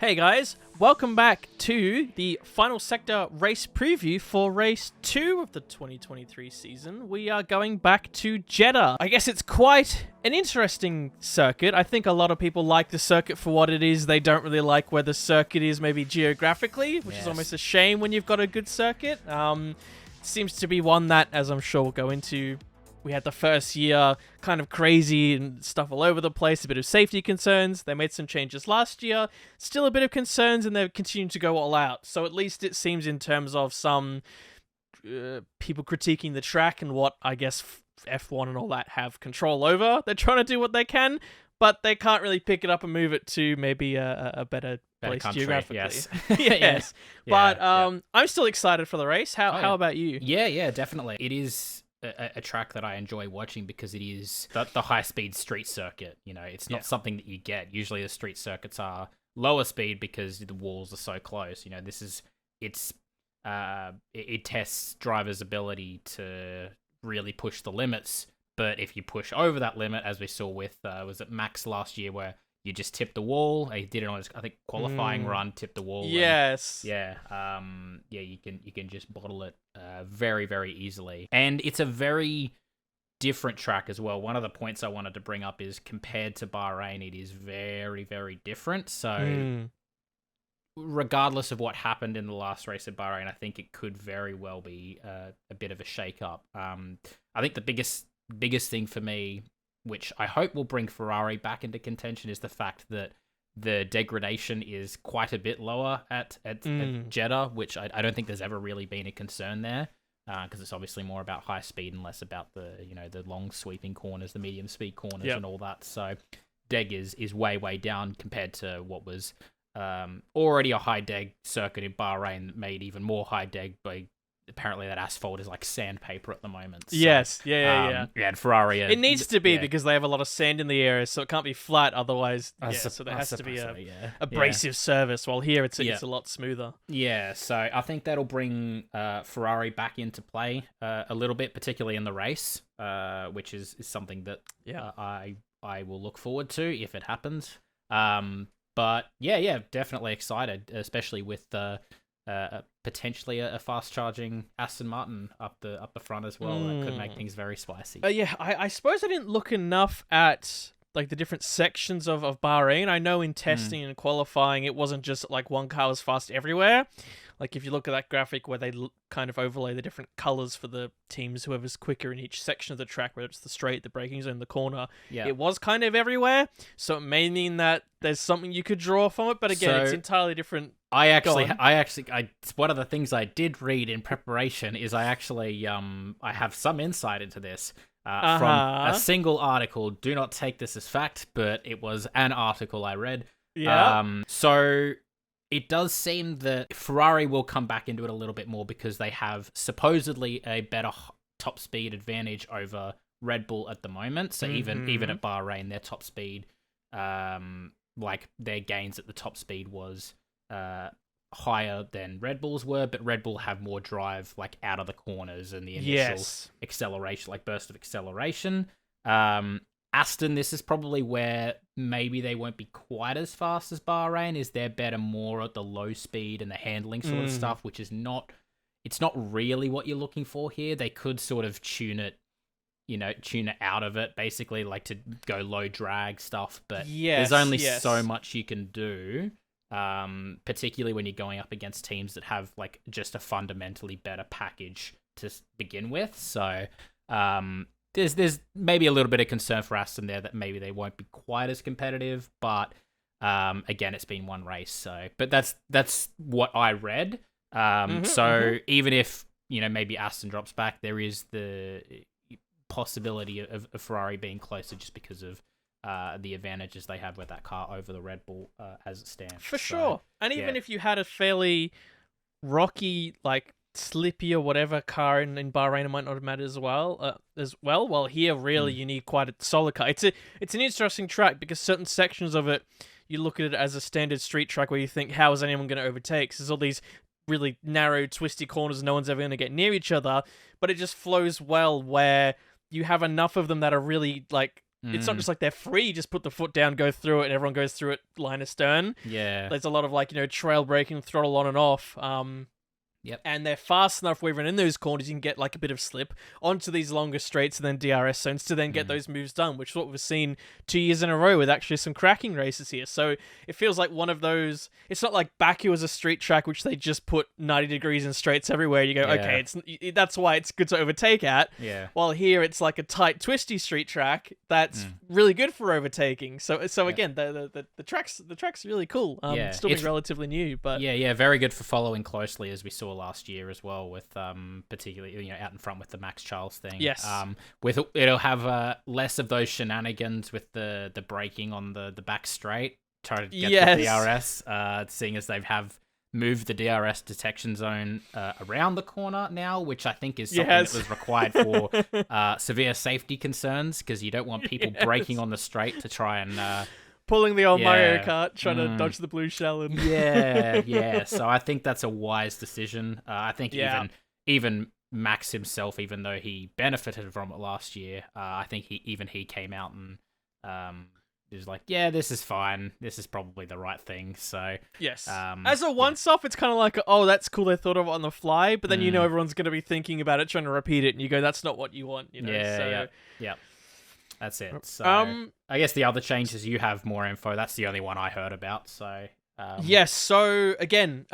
Hey guys, welcome back to the final sector race preview for race 2 of the 2023 season. We are going back to Jeddah. I guess it's quite an interesting circuit. I think a lot of people like the circuit for what it is. They don't really like where the circuit is maybe geographically, which is almost a shame when you've got a good circuit. Seems to be one that, as I'm sure we'll go into, we had the first year kind of crazy and stuff all over the place, a bit of safety concerns. They made some changes last year. Still a bit of concerns, and they're continuing to go all out. So at least it seems in terms of some people critiquing the track and what I guess F1 and all that have control over. They're trying to do what they can, but they can't really pick it up and move it to maybe a better place country, geographically. yes. Yes. But I'm still excited for the race. How about you? Yeah, definitely. It is a track that I enjoy watching because it is the high-speed street circuit. You know, it's not something that you get. Usually the street circuits are lower speed because the walls are so close. You know, it tests drivers' ability to really push the limits. But if you push over that limit, as we saw with, was it Max last year, where you just tipped the wall? He did it on his, I think, qualifying run, tipped the wall. Yes. You can just bottle it very, very easily. And it's a very different track as well. One of the points I wanted to bring up is compared to Bahrain, it is very, very different. So regardless of what happened in the last race at Bahrain, I think it could very well be a bit of a shake-up. I think the biggest thing for me, which I hope will bring Ferrari back into contention, is the fact that the degradation is quite a bit lower at Jeddah, which I don't think there's ever really been a concern there, because it's obviously more about high speed and less about the long sweeping corners, the medium speed corners, and all that. So deg is way down compared to what was already a high deg circuit in Bahrain, that made even more high deg by. Apparently that asphalt is like sandpaper at the moment. So, yes, yeah. And Ferrari... It needs to be because they have a lot of sand in the area, so it can't be flat otherwise. So there has to be a abrasive surface, while here it's a lot smoother. Yeah, so I think that'll bring Ferrari back into play a little bit, particularly in the race, which is something that I will look forward to if it happens. But yeah, definitely excited, especially with potentially a fast charging Aston Martin up the front as well. That could make things very spicy. I suppose I didn't look enough at like the different sections of Bahrain. I know in testing and qualifying, it wasn't just like one car was fast everywhere. Like if you look at that graphic where they kind of overlay the different colors for the teams, whoever's quicker in each section of the track, whether it's the straight, the braking zone, the corner, it was kind of everywhere. So it may mean that there's something you could draw from it, but again, it's entirely different. It's one of the things I did read in preparation is I have some insight into this from a single article. Do not take this as fact, but it was an article I read. So it does seem that Ferrari will come back into it a little bit more because they have supposedly a better top speed advantage over Red Bull at the moment. So even at Bahrain, their top speed, like their gains at the top speed was higher than Red Bull's were, but Red Bull have more drive like out of the corners and the initial acceleration, like burst of acceleration. Aston, this is probably where maybe they won't be quite as fast as Bahrain. Is they're better more at the low speed and the handling sort of stuff, which is not really what you're looking for here. They could sort of tune it out of it, basically, like to go low drag stuff, but there's only so much you can do, particularly when you're going up against teams that have like just a fundamentally better package to begin with. So there's maybe a little bit of concern for Aston there that maybe they won't be quite as competitive, but again, it's been one race, so but that's what I read. So even if maybe Aston drops back, there is the possibility of Ferrari being closer just because of the advantages they have with that car over the Red Bull as it stands. For sure. And even if you had a fairly rocky, like slippy or whatever car in Bahrain, it might not have mattered as well. Well, here really you need quite a solid car. It's an interesting track because certain sections of it, you look at it as a standard street track where you think, how is anyone going to overtake? 'Cause there's all these really narrow, twisty corners, and no one's ever going to get near each other. But it just flows well where you have enough of them that are really like it's not just like they're free, just put the foot down, go through it, and everyone goes through it line astern. Yeah. There's a lot of like, trail braking, throttle on and off. Yep. And they're fast enough where even in those corners you can get like a bit of slip onto these longer straights and then DRS zones to then get those moves done, which is what we've seen 2 years in a row with actually some cracking races here. So it feels like one of those. It's not like Baku was a street track which they just put 90 degrees and straights everywhere. You go, okay, that's why it's good to overtake at. Yeah. While here it's like a tight, twisty street track that's really good for overtaking. So again, the track's really cool. Still being relatively new, but very good for following closely, as we saw last year as well, with particularly out in front with the Max Charles thing. Yes. With it'll have less of those shenanigans with the braking on the back straight, try to get the DRS. Seeing as they have moved the DRS detection zone around the corner now, which I think is something that was required for severe safety concerns, because you don't want people braking on the straight to try and pulling the old Mario Kart, trying to dodge the blue shell. And So I think that's a wise decision. I think even Max himself, even though he benefited from it last year, I think he came out and was like, yeah, this is fine. This is probably the right thing. So yes, as a once-off, it's kind of like, oh, that's cool. They thought of it on the fly, but then everyone's going to be thinking about it, trying to repeat it, and you go, that's not what you want. Yeah. That's it. So I guess the other changes, you have more info. That's the only one I heard about. So yes. So again,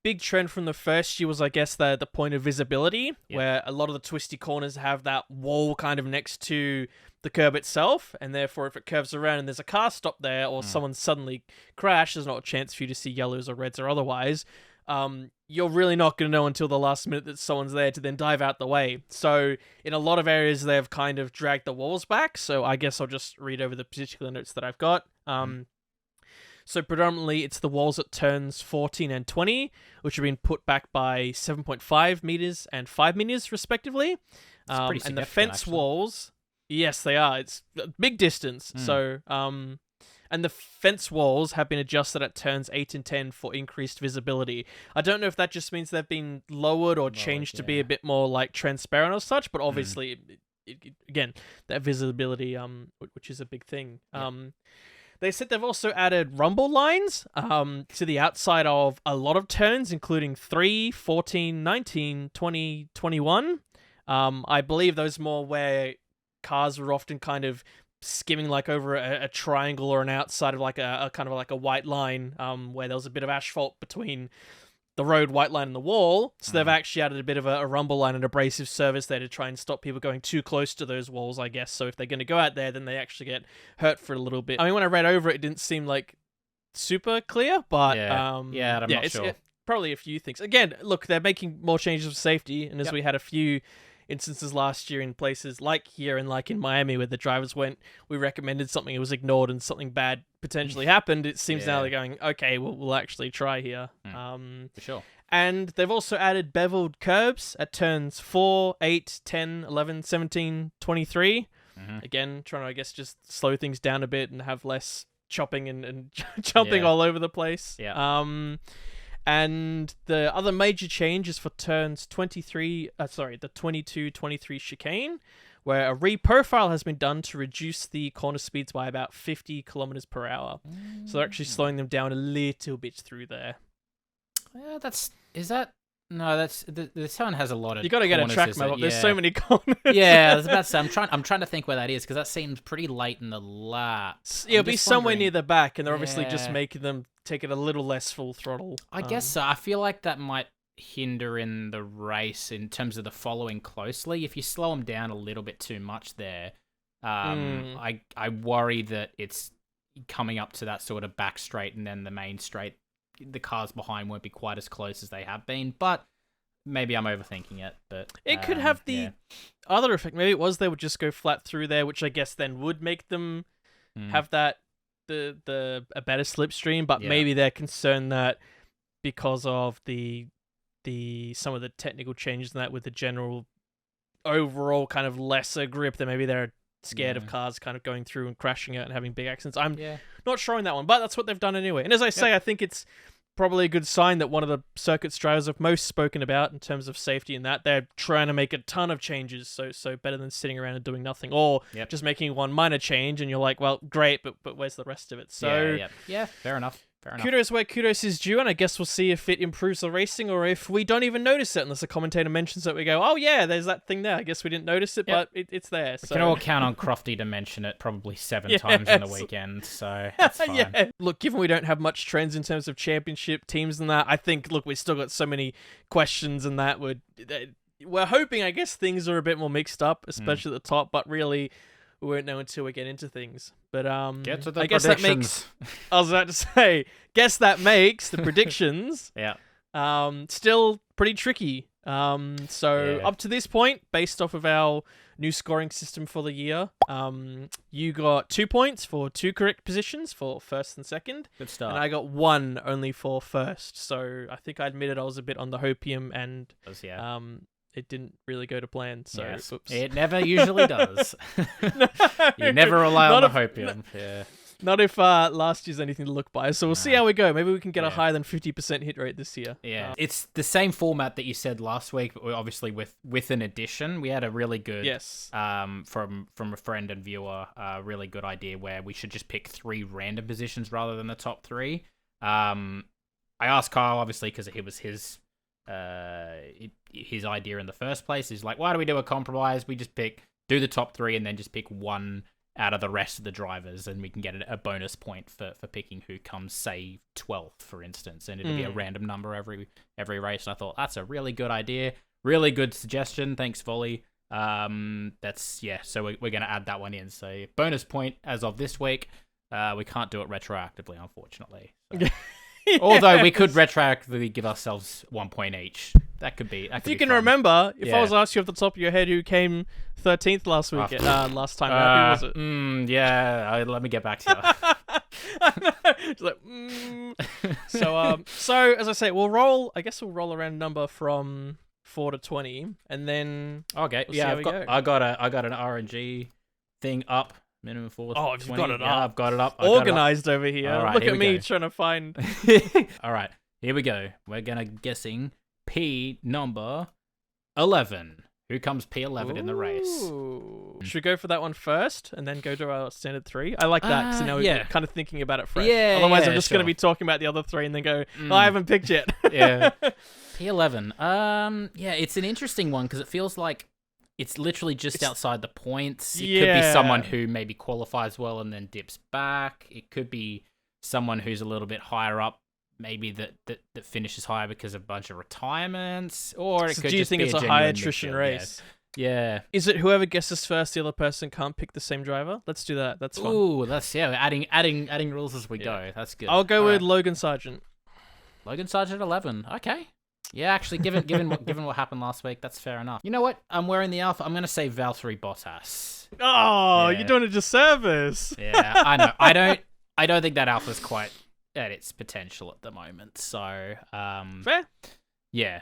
big trend from the first year was, I guess, the point of visibility, where a lot of the twisty corners have that wall kind of next to the curb itself, and therefore if it curves around and there's a car stop there or someone suddenly crashed, there's not a chance for you to see yellows or reds or otherwise. You're really not going to know until the last minute that someone's there to then dive out the way. So in a lot of areas, they've kind of dragged the walls back. So I guess I'll just read over the particular notes that I've got. So predominantly, it's the walls at turns 14 and 20, which have been put back by 7.5 meters and 5 meters, respectively. And the fence walls, yes, they are. It's a big distance. So, and the fence walls have been adjusted at turns 8 and 10 for increased visibility. I don't know if that just means they've been lowered or changed to be a bit more like transparent or such, but obviously, again, that visibility, which is a big thing. They said they've also added rumble lines to the outside of a lot of turns, including 3, 14, 19, 20, 21. I believe those more where cars were often kind of skimming like over a triangle or an outside of like a kind of like a white line, where there was a bit of asphalt between the road, white line, and the wall. So they've actually added a bit of a rumble line and abrasive service there to try and stop people going too close to those walls, I guess. So if they're going to go out there, then they actually get hurt for a little bit. I mean, when I read over it, it didn't seem like super clear, but I'm not sure. Probably a few things. Again, look, they're making more changes for safety, and as we had a few instances last year in places like here and like in Miami where the drivers went, we recommended something, it was ignored, and something bad potentially happened. It seems now they're going, okay, we'll actually try here. For sure. And they've also added beveled curbs at turns 4, 8, 10, 11, 17, 23. Again, trying to, I guess, just slow things down a bit and have less chopping and jumping all over the place. And the other major change is for turns 23, the 22-23 chicane, where a reprofile has been done to reduce the corner speeds by about 50 kilometers per hour. So they're actually slowing them down a little bit through there. The turn has a lot of. You got to get a track map up. There's so many corners. I was about to say, I'm trying to think where that is, because that seems pretty late in the lap. It'll be somewhere near the back, and they're obviously just making them take it a little less full throttle. I guess so. I feel like that might hinder in the race in terms of the following closely. If you slow them down a little bit too much there, I worry that it's coming up to that sort of back straight, and then the main straight, the cars behind won't be quite as close as they have been. But maybe I'm overthinking it. But it could have the other effect. Maybe it was they would just go flat through there, which I guess then would make them have that a better slipstream. But maybe they're concerned that because of the some of the technical changes in that, with the general overall kind of lesser grip, that maybe they're scared of cars kind of going through and crashing out and having big accidents. I'm not sure on that one, but that's what they've done anyway. And as I say, I think it's probably a good sign that one of the circuit's drivers I've most spoken about in terms of safety and that they're trying to make a ton of changes. So better than sitting around and doing nothing, or just making one minor change and you're like, well, great, but where's the rest of it? So yeah, fair enough. Kudos where kudos is due, and I guess we'll see if it improves the racing or if we don't even notice it unless a commentator mentions it. We go, oh yeah, there's that thing there. I guess we didn't notice it, but it's there. We can all count on Crofty to mention it probably 7 times in the weekend, so that's fine. Yeah. Look, given we don't have much trends in terms of championship teams and that, I think, look, we've still got so many questions and that we're hoping, I guess, things are a bit more mixed up, especially at the top, but really we won't know until we get into things. But get to the I guess that makes. I was about to say, guess that makes the predictions. Still pretty tricky. Up to this point, based off of our new scoring system for the year, you got 2 points for 2 correct positions for first and second. Good start. And I got 1 only for first. So I think I admitted I was a bit on the hopium, and it didn't really go to plan. So oops. It never usually does. You never rely on the hopium. Not if last year's anything to look by. So we'll see how we go. Maybe we can get a higher than 50% hit rate this year. Yeah, it's the same format that you said last week, but obviously with an addition. We had a really good from a friend and viewer, really good idea where we should just pick 3 random positions rather than the top 3. I asked Kyle obviously because it was his idea in the first place. He's like, why do we do a compromise? We just do the top 3 and then just pick 1 out of the rest of the drivers, and we can get a bonus point for picking who comes, say, 12th, for instance, and it'll be a random number every race. And I thought that's a really good idea, really good suggestion. Thanks, Volley. So we're going to add that one in. So bonus point as of this week. We can't do it retroactively, unfortunately. So. Although we could retroactively give ourselves 1 point each. That could be. If you can remember, if I was asking you off the top of your head who came 13th last week, last time, who was it? Let me get back to you. So as I say, we'll roll. I guess we'll roll around number from 4 to 20, and then I got an RNG thing up. Minimum 4. Oh, you've got it up. I've got it up. Organized over here. Right, Look at me trying to find. All right, here we go. We're guessing P number 11. Who comes P11 in the race? Should we go for that one first and then go to our standard 3? I like that because now we're kind of thinking about it fresh. Otherwise, I'm just going to be talking about the other 3 and then go, I haven't picked yet. P11. It's an interesting one because it feels like it's literally just outside the points. It could be someone who maybe qualifies well and then dips back. It could be someone who's a little bit higher up, maybe that finishes higher because of a bunch of retirements. Or it could do you just think be it's a high attrition race? Yeah. Is it whoever guesses first, the other person can't pick the same driver? Let's do that. That's fun. Ooh, that's adding rules as we go. That's good. I'll go with Logan Sargent. Logan Sargent 11. Okay. Yeah, actually, given what happened last week, that's fair enough. You know what? I'm wearing the Alpha. I'm going to say Valtteri Bottas. Oh, you're doing a disservice. Yeah, I know. I don't think that Alpha's quite at its potential at the moment. So, fair. Yeah.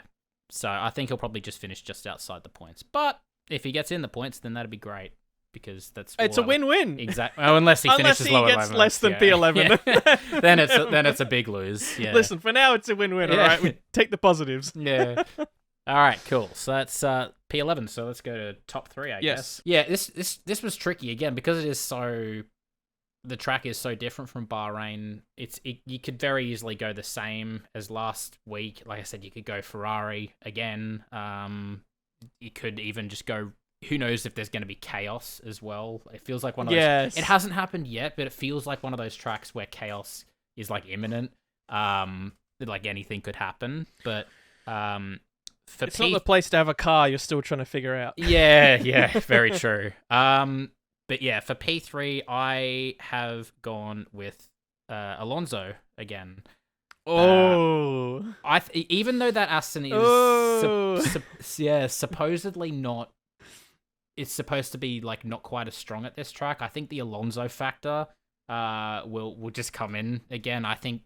So I think he'll probably just finish just outside the points. But if he gets in the points, then that'd be great. Because it's a win-win. Exactly. Oh, unless he finishes lower. Unless he gets less than P11. Yeah. then it's a big lose. Yeah. Listen, for now it's a win-win. All right, we take the positives. Yeah. All right, cool. So that's P11. So let's go to top 3, I guess. Yeah. This was tricky again because it is so. The track is so different from Bahrain. You could very easily go the same as last week. Like I said, you could go Ferrari again. You could even just go. Who knows if there's going to be chaos as well? It feels like one of those. It hasn't happened yet, but it feels like one of those tracks where chaos is like imminent. Like anything could happen. But it's not the place to have a car you're still trying to figure out. Yeah, very true. But yeah, for P3, I have gone with Alonso again. Oh, even though that Aston is supposedly not. It's supposed to be like not quite as strong at this track. I think the Alonso factor will just come in again. I think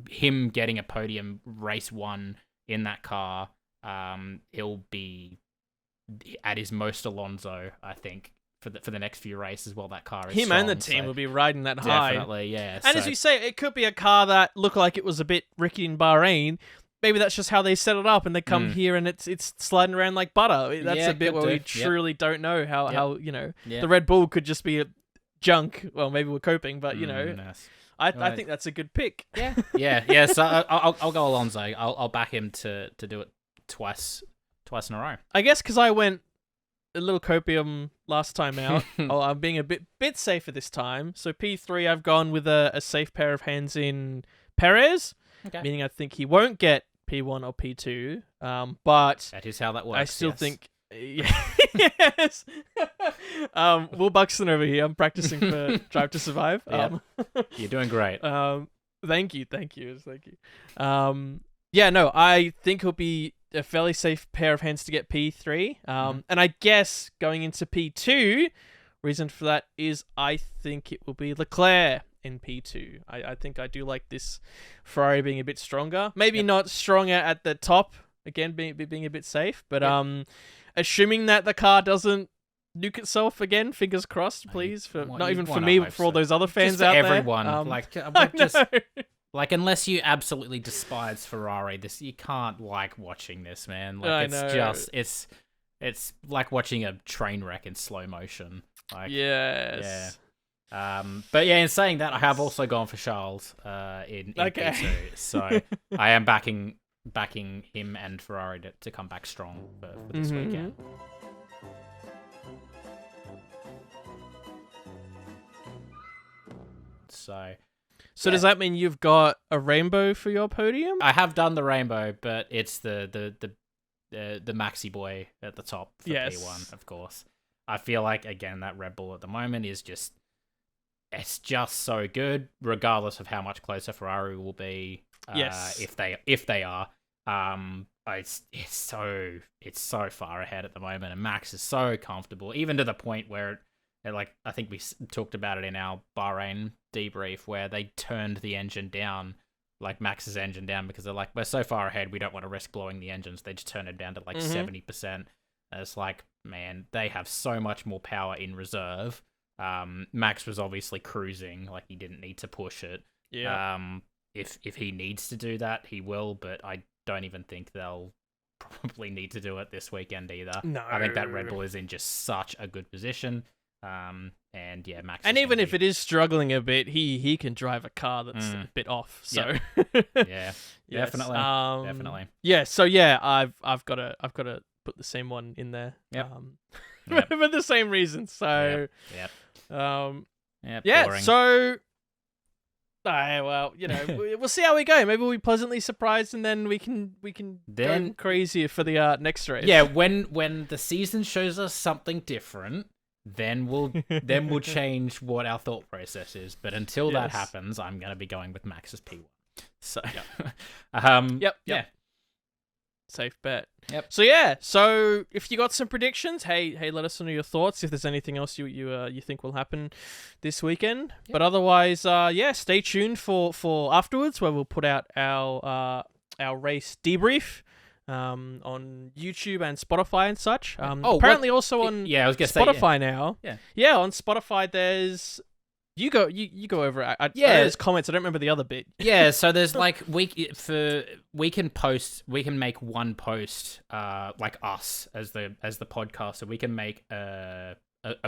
him getting a podium race 1 in that car, he'll be at his most Alonso, I think, for the next few races while that car is Him strong, and the team will be riding that high. definitely, yeah. And as you say, it could be a car that looked like it was a bit rickety in Bahrain. Maybe that's just how they set it up, and they come here and it's sliding around like butter. That's a bit where we truly don't know how the Red Bull could just be a junk. Well, maybe we're coping, but Nice. I think that's a good pick. Yeah. So I'll go Alonso. I'll back him to do it twice in a row. I guess because I went a little copium last time out. I'm being a bit safer this time. So P3, I've gone with a safe pair of hands in Perez, meaning I think he won't get P1 or P2. But that is how that works. I still think. Yes. Will Buxton over here. I'm practicing for Drive to Survive. You're doing great. Thank you. I think he'll be a fairly safe pair of hands to get P3. And I guess going into P2, reason for that is I think it will be Leclerc in P2. I think I do like this Ferrari being a bit stronger. Maybe not stronger at the top, again, being a bit safe, but assuming that the car doesn't nuke itself again, fingers crossed, please. Not even for me, but for all those other fans out there. Everyone. Like, unless you absolutely despise Ferrari, you can't like watching this, man. Like, it's like watching a train wreck in slow motion. Like, yes. Yeah. But yeah, in saying that, I have also gone for Charles in P2. So I am backing him and Ferrari to come back strong for this weekend. So does that mean you've got a rainbow for your podium? I have done the rainbow, but it's the maxi boy at the top for P1, of course. I feel like, again, that Red Bull at the moment is just so good, regardless of how much closer Ferrari will be. If they are. It's so far ahead at the moment, and Max is so comfortable, even to the point where, like, I think we talked about it in our Bahrain debrief, where they turned the engine down, like Max's engine down, because they're like, we're so far ahead, we don't want to risk blowing the engines. They just turn it down to like 70%. And it's like, man, they have so much more power in reserve. Max was obviously cruising, like he didn't need to push it. Yeah. If he needs to do that, he will, but I don't even think they'll probably need to do it this weekend either. No. I think that Red Bull is in just such a good position. And yeah, Max. And even if it is struggling a bit, he can drive a car that's a bit off. So yeah, definitely, definitely. Yeah. So yeah, I've got to put the same one in there. Yep. For the same reason. So boring. So. Well, we'll see how we go. Maybe we'll be pleasantly surprised, and then we can go crazier for the next race. Yeah, when the season shows us something different, then we'll change what our thought process is. But until that happens, I'm gonna be going with Max's P1. So, Yep. Safe bet. Yep. So if you got some predictions, hey, let us know your thoughts. If there's anything else you think will happen this weekend, but otherwise, stay tuned for afterwards, where we'll put out our race debrief on YouTube and Spotify and such. Apparently also on I was gonna Spotify now. Yeah, on Spotify there's. You go over it. There's comments. I don't remember the other bit. Yeah, so there's like we can make one post, like us as the podcast, so we can make a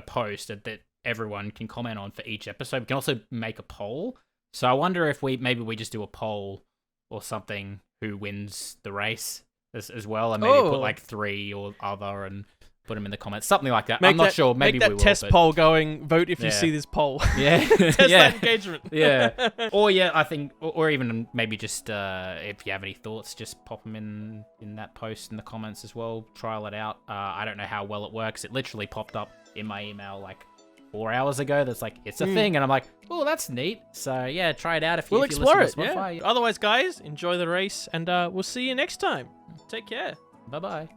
post that everyone can comment on for each episode. We can also make a poll. So I wonder if we just do a poll or something, who wins the race as well, and maybe put like 3 or other and put them in the comments, something like that. I'm not sure. Maybe make that we will. Test poll going. Vote if you see this poll. Yeah, test that engagement. Yeah. Or I think, or even maybe just if you have any thoughts, just pop them in that post in the comments as well. Trial it out. I don't know how well it works. It literally popped up in my email like 4 hours ago. That's like, it's a thing, and I'm like, oh, that's neat. So yeah, try it out if you. We'll explore it. Yeah. Otherwise, guys, enjoy the race, and we'll see you next time. Take care. Bye bye.